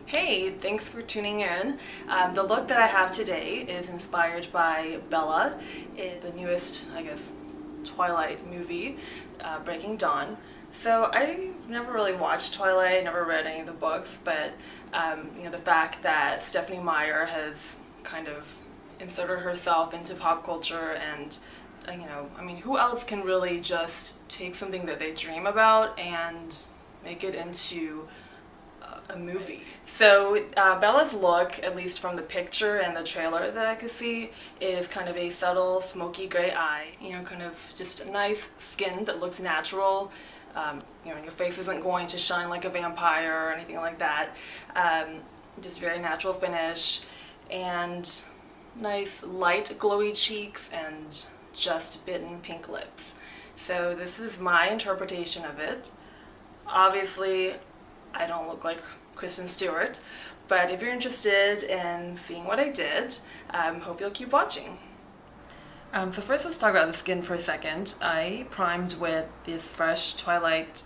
Hey, thanks for tuning in. The look that I have today is inspired by Bella in the newest, I guess, Twilight movie, Breaking Dawn. So I never really watched Twilight, never read any of the books, but the fact that Stephenie Meyer has kind of inserted herself into pop culture and who else can really just take something that they dream about and make it into a movie. So Bella's look, at least from the picture and the trailer that I could see, is kind of a subtle smoky gray eye, kind of just a nice skin that looks natural. Your face isn't going to shine like a vampire or anything like that. Just very natural finish and nice light glowy cheeks and just bitten pink lips. So this is my interpretation of it. Obviously, I don't look like Kristen Stewart, but if you're interested in seeing what I did, hope you'll keep watching. So first let's talk about the skin for a second. I primed with this fresh Twilight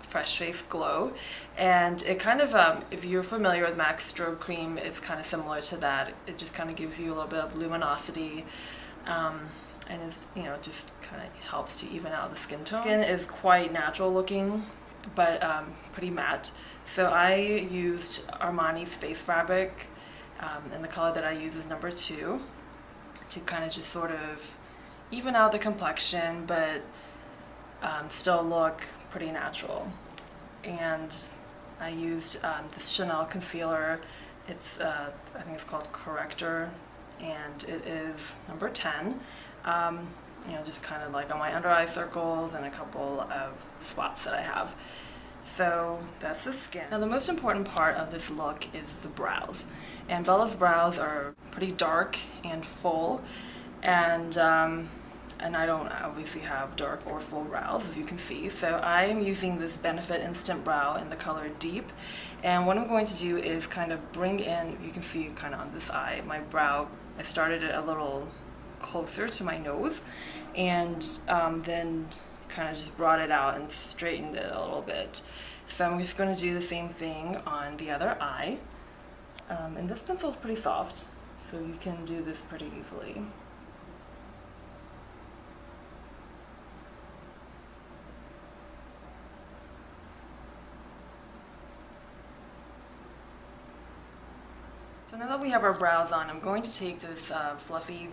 Freshface Glow, and it kind of, if you're familiar with MAC strobe cream, it's kind of similar to that. It just kind of gives you a little bit of luminosity, and is, just kind of helps to even out the skin tone. Skin is quite natural looking, but pretty matte. So I used Armani's face fabric, and the color that I use is number 2, to kind of just sort of even out the complexion, but still look pretty natural. And I used this Chanel concealer. It's I think it's called Correcteur, and it is number 10. Just kind of like on my under eye circles and a couple of spots that I have. So that's the skin. Now the most important part of this look is the brows. And Bella's brows are pretty dark and full, and I don't obviously have dark or full brows, as you can see. So I am using this Benefit Instant Brow in the color Deep. And what I'm going to do is kind of bring in, you can see kind of on this eye, my brow, I started it a little closer to my nose, and then kind of just brought it out and straightened it a little bit. So I'm just going to do the same thing on the other eye. And this pencil is pretty soft, so you can do this pretty easily. So now that we have our brows on, I'm going to take this fluffy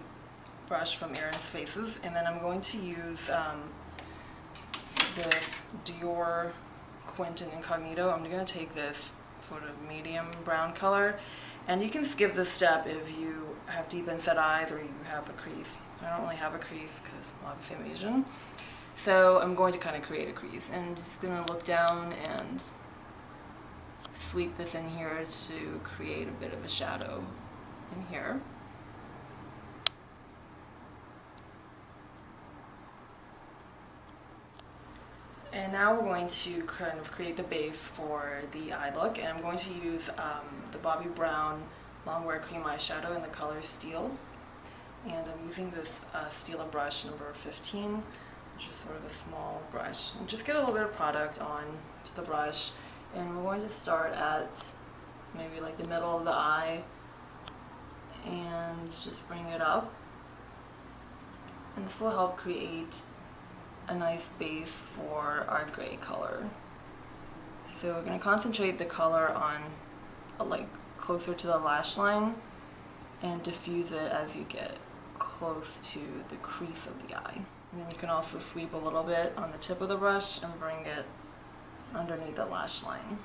brush from Erin's Faces, and then I'm going to use this Dior Quint and Incognito. I'm going to take this sort of medium brown color, and you can skip this step if you have deep inset eyes or you have a crease. I don't really have a crease because obviously I'm Asian. So I'm going to kind of create a crease, and just going to look down and sweep this in here to create a bit of a shadow in here. And now we're going to kind of create the base for the eye look, and I'm going to use the Bobbi Brown Longwear Cream Eyeshadow in the color Steel. And I'm using this Stila brush number 15, which is sort of a small brush. And just get a little bit of product on to the brush, and we're going to start at maybe like the middle of the eye, and just bring it up. And this will help create a nice base for our gray color. So we're going to concentrate the color on like closer to the lash line and diffuse it as you get close to the crease of the eye. And then you can also sweep a little bit on the tip of the brush and bring it underneath the lash line.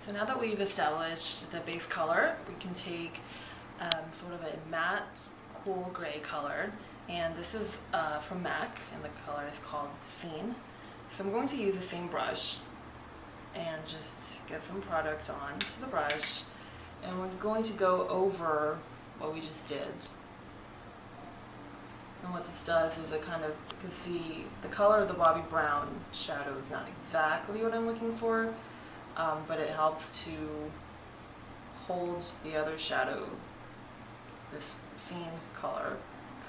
So now that we've established the base color, we can take sort of a matte cool gray color, and this is from MAC, and the color is called Scene. So I'm going to use the same brush and just get some product on to the brush, and we're going to go over what we just did. And what this does is it kind of, because the color of the Bobbi Brown shadow is not exactly what I'm looking for, but it helps to hold the other shadow, this Scene color,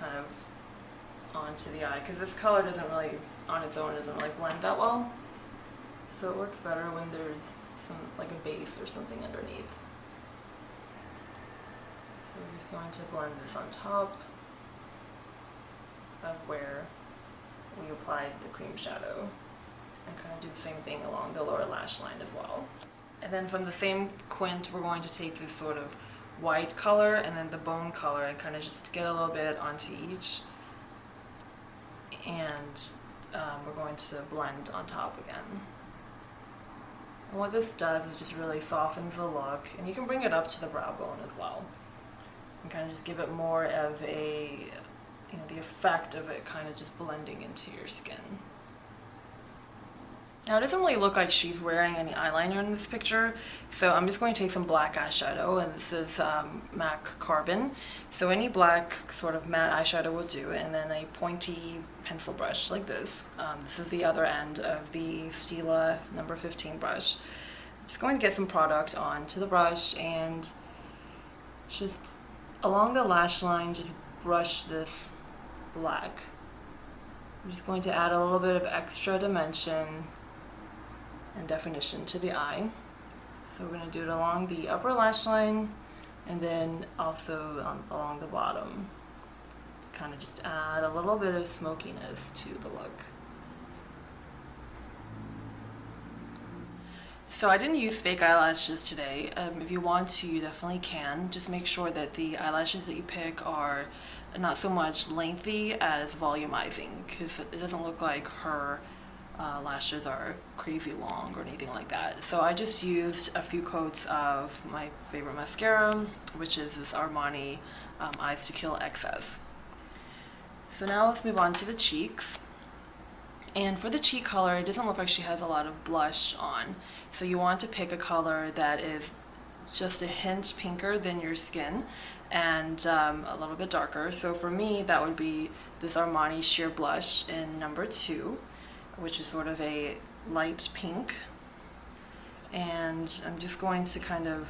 kind of onto the eye, because this color doesn't really, on its own, doesn't really blend that well. So it works better when there's like a base or something underneath. So we're just going to blend this on top of where we applied the cream shadow, and kind of do the same thing along the lower lash line as well. And then from the same Quint, we're going to take this sort of white color and then the bone color and kind of just get a little bit onto each, and we're going to blend on top again. And what this does is just really softens the look, and you can bring it up to the brow bone as well, and kind of just give it more of a, the effect of it kind of just blending into your skin. Now it doesn't really look like she's wearing any eyeliner in this picture, so I'm just going to take some black eyeshadow, and this is MAC Carbon. So any black sort of matte eyeshadow will do, and then a pointy pencil brush like this. This is the other end of the Stila number 15 brush. I'm just going to get some product onto the brush and just along the lash line, just brush this black. I'm just going to add a little bit of extra dimension and definition to the eye. So we're going to do it along the upper lash line and then also along the bottom. Kind of just add a little bit of smokiness to the look. So I didn't use fake eyelashes today. If you want to, you definitely can. Just make sure that the eyelashes that you pick are not so much lengthy as volumizing, because it doesn't look like her lashes are crazy long or anything like that. So I just used a few coats of my favorite mascara, which is this Armani Eyes to Kill Excess. So now let's move on to the cheeks. And for the cheek color, it doesn't look like she has a lot of blush on. So you want to pick a color that is just a hint pinker than your skin and a little bit darker. So for me, that would be this Armani Sheer Blush in number 2, which is sort of a light pink. And I'm just going to kind of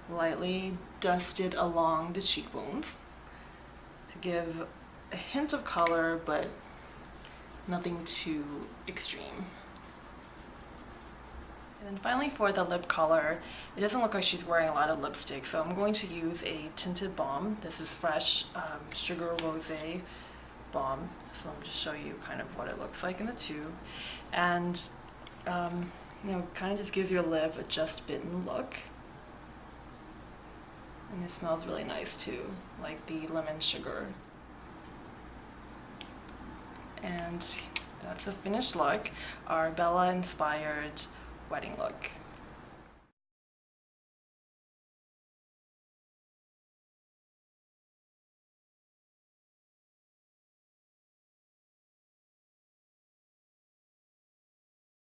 lightly dust it along the cheekbones to give a hint of color, but nothing too extreme. And then finally for the lip color, it doesn't look like she's wearing a lot of lipstick, so I'm going to use a tinted balm. This is Fresh Sugar Rosé Balm. So I'll just show you kind of what it looks like in the tube. And kind of just gives your lip a just bitten look. And it smells really nice too, like the lemon sugar. And that's the finished look, our Bella inspired wedding look.